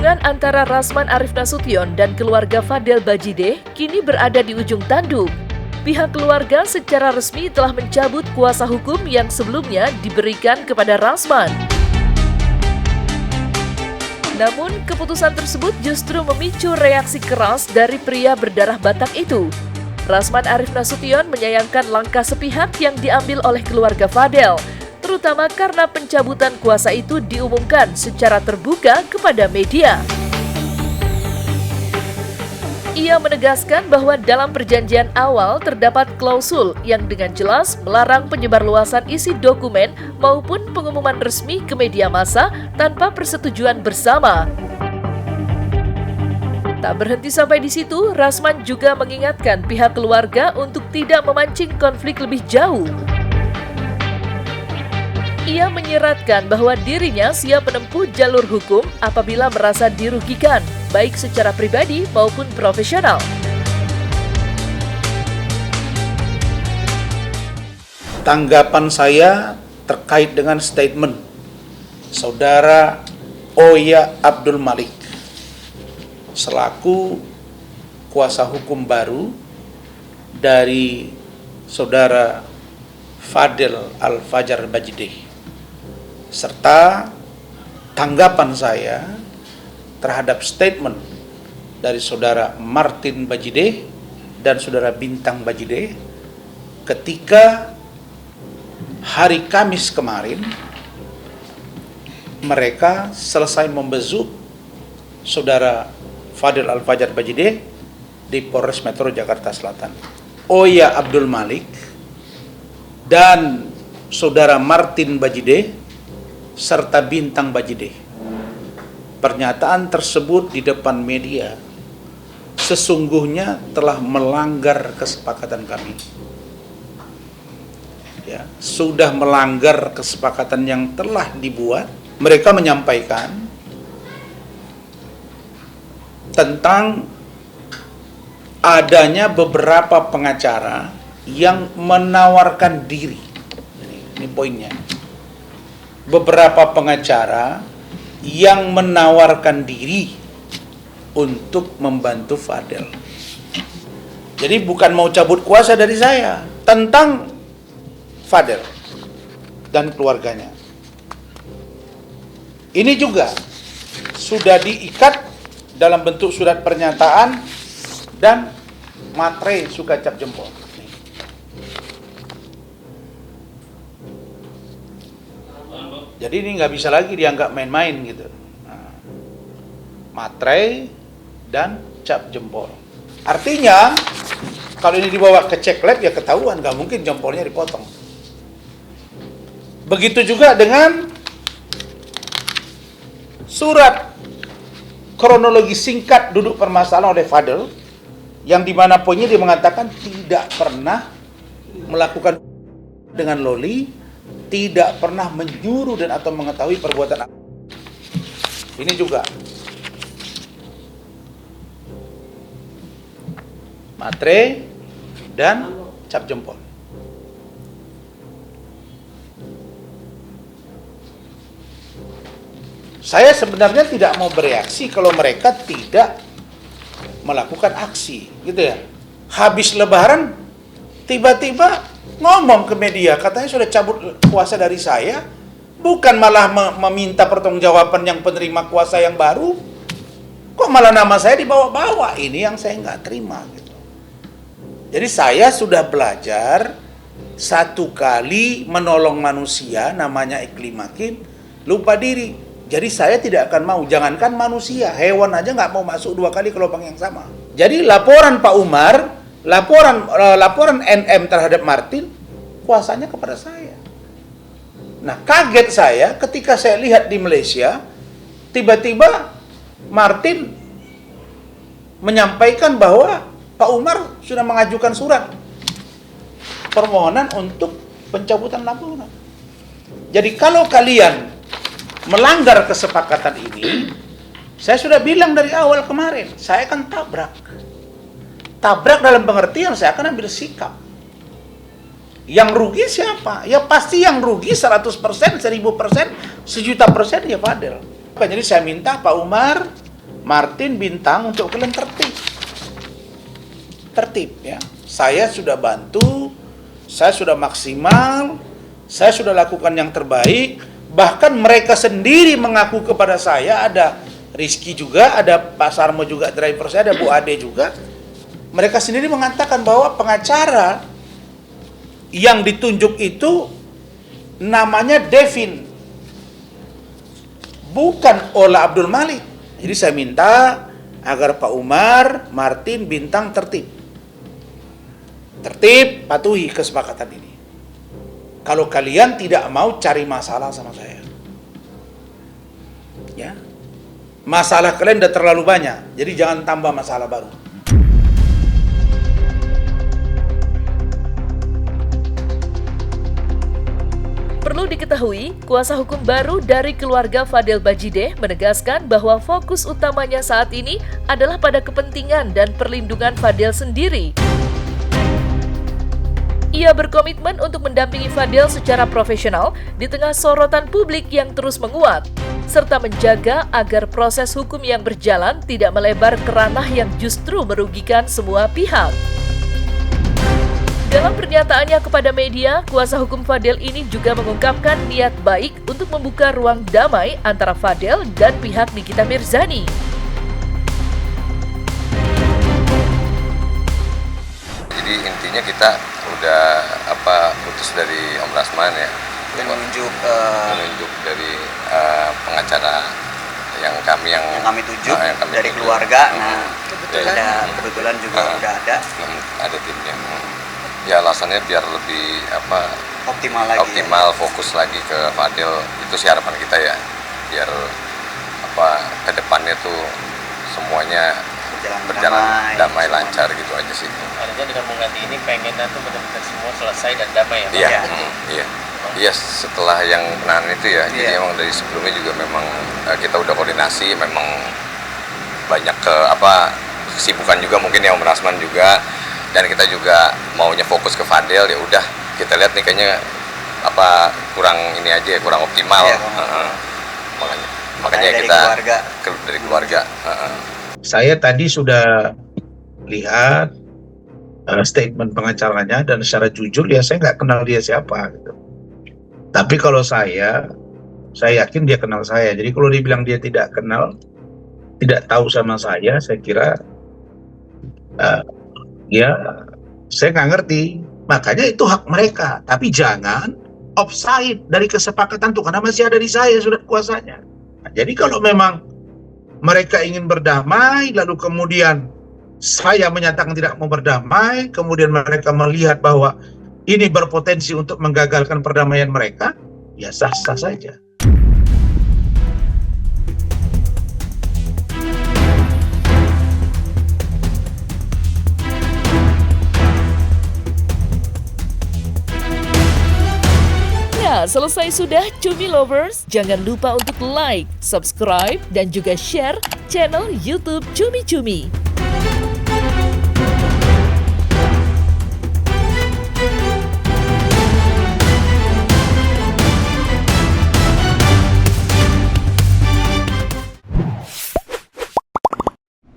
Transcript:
Hubungan antara Rasman Arif Nasution dan keluarga Fadel Bajideh kini berada di ujung tanduk. Pihak keluarga secara resmi telah mencabut kuasa hukum yang sebelumnya diberikan kepada Rasman. Namun, keputusan tersebut justru memicu reaksi keras dari pria berdarah Batak itu. Rasman Arif Nasution menyayangkan langkah sepihak yang diambil oleh keluarga Fadel, terutama karena pencabutan kuasa itu diumumkan secara terbuka kepada media. Ia menegaskan bahwa dalam perjanjian awal terdapat klausul yang dengan jelas melarang penyebarluasan isi dokumen maupun pengumuman resmi ke media massa tanpa persetujuan bersama. Tak berhenti sampai di situ, Rasman juga mengingatkan pihak keluarga untuk tidak memancing konflik lebih jauh. Ia menyeratkan bahwa dirinya siap menempuh jalur hukum apabila merasa dirugikan, baik secara pribadi maupun profesional. Tanggapan saya terkait dengan statement Saudara Oya Abdul Malik selaku kuasa hukum baru dari Saudara Fadel Al-Fajar Bajideh, serta tanggapan saya terhadap statement dari Saudara Martin Bajideh dan Saudara Bintang Bajideh ketika hari Kamis kemarin mereka selesai membesuk Saudara Fadel Al-Fajar Bajideh di Polres Metro Jakarta Selatan. Oya Abdul Malik dan Saudara Martin Bajideh serta Bintang Bajideh. Pernyataan tersebut di depan media sesungguhnya telah melanggar kesepakatan kami. Ya, sudah melanggar kesepakatan yang telah dibuat. Mereka menyampaikan tentang adanya beberapa pengacara yang menawarkan diri. Ini poinnya. Beberapa pengacara yang menawarkan diri untuk membantu Fadel. Jadi bukan mau cabut kuasa dari saya tentang Fadel dan keluarganya. Ini juga sudah diikat dalam bentuk surat pernyataan dan materai suka cap jempol. Jadi ini nggak bisa lagi dianggap main-main gitu. Nah, materai dan cap jempol. Artinya kalau ini dibawa ke cek lab ya ketahuan, nggak mungkin jempolnya dipotong. Begitu juga dengan surat kronologi singkat duduk permasalahan oleh Fadel, yang dimana poinnya dia mengatakan tidak pernah melakukan dengan Loli, tidak pernah menyuruh dan atau mengetahui perbuatan. Ini juga materai dan cap jempol. Saya sebenarnya tidak mau bereaksi kalau mereka tidak melakukan aksi, gitu ya. Habis Lebaran tiba-tiba ngomong ke media, katanya sudah cabut kuasa dari saya, bukan malah meminta pertanggungjawaban yang penerima kuasa yang baru, kok malah nama saya dibawa-bawa. Ini yang saya nggak terima gitu. Jadi saya sudah belajar satu kali menolong manusia, namanya Iklim Hakim, lupa diri. Jadi saya tidak akan mau, jangankan manusia, hewan aja nggak mau masuk 2 kali ke lubang yang sama. Jadi laporan Pak Umar, laporan NM terhadap Martin, kuasanya kepada saya. Nah, kaget saya ketika saya lihat di Malaysia, tiba-tiba Martin menyampaikan bahwa Pak Umar sudah mengajukan surat permohonan untuk pencabutan laporan. Jadi kalau kalian melanggar kesepakatan ini, saya sudah bilang dari awal kemarin, saya akan tabrak. Tabrak dalam pengertian saya akan ambil sikap. Yang rugi siapa? Ya pasti yang rugi 100%, 1000%, 1.000.000% ya Fadel. Jadi saya minta Pak Umar Martin, Bintang untuk kalian tertib ya. Saya sudah bantu, saya sudah maksimal, saya sudah lakukan yang terbaik. Bahkan mereka sendiri mengaku kepada saya, ada Rizky juga, ada Pak Sarmo juga driver saya, ada Bu Ade juga. Mereka sendiri mengatakan bahwa pengacara yang ditunjuk itu namanya Devin, bukan Ola Abdul Malik. Jadi saya minta agar Pak Umar, Martin, Bintang tertib, patuhi kesepakatan ini. Kalau kalian tidak mau cari masalah sama saya, ya, masalah kalian udah terlalu banyak, jadi jangan tambah masalah baru. Perlu diketahui, kuasa hukum baru dari keluarga Fadel Bajideh menegaskan bahwa fokus utamanya saat ini adalah pada kepentingan dan perlindungan Fadel sendiri. Ia berkomitmen untuk mendampingi Fadel secara profesional di tengah sorotan publik yang terus menguat, serta menjaga agar proses hukum yang berjalan tidak melebar ke ranah yang justru merugikan semua pihak. Dalam pernyataannya kepada media, kuasa hukum Fadel ini juga mengungkapkan niat baik untuk membuka ruang damai antara Fadel dan pihak Nikita Mirzani. Jadi intinya kita udah putus dari Om Rasman ya, dan menunjuk dari pengacara yang kami tuju dari keluarga. Kebetulan juga udah ada timnya. Ya alasannya biar lebih optimal fokus lagi ke Fadel, itu sih harapan kita ya, biar ke depannya tuh semuanya berjalan damai lancar gitu aja sih. Artinya dengan mengganti ini pengennya tuh benar-benar semua selesai dan damai ya? Iya, setelah yang penahanan itu ya. Jadi emang dari sebelumnya juga memang kita udah koordinasi, memang banyak kesibukan juga mungkin ya Om Rasman juga, dan kita juga maunya fokus ke Fadel. Ya udah, kita lihat nih kayaknya kurang optimal. Makanya kita dari keluarga. Saya tadi sudah lihat statement pengacaranya, dan secara jujur ya saya nggak kenal dia siapa gitu. Tapi kalau saya yakin dia kenal saya. Jadi kalau dibilang dia tidak kenal, tidak tahu sama saya kira saya nggak ngerti. Makanya itu hak mereka, tapi jangan offside dari kesepakatan tuh, karena masih ada di saya surat kuasanya. Nah, jadi kalau memang mereka ingin berdamai, lalu kemudian saya menyatakan tidak mau berdamai, kemudian mereka melihat bahwa ini berpotensi untuk menggagalkan perdamaian mereka, ya sah-sah saja. Ya, selesai sudah Cumi Lovers. Jangan lupa untuk like, subscribe, dan juga share channel YouTube Cumi Cumi.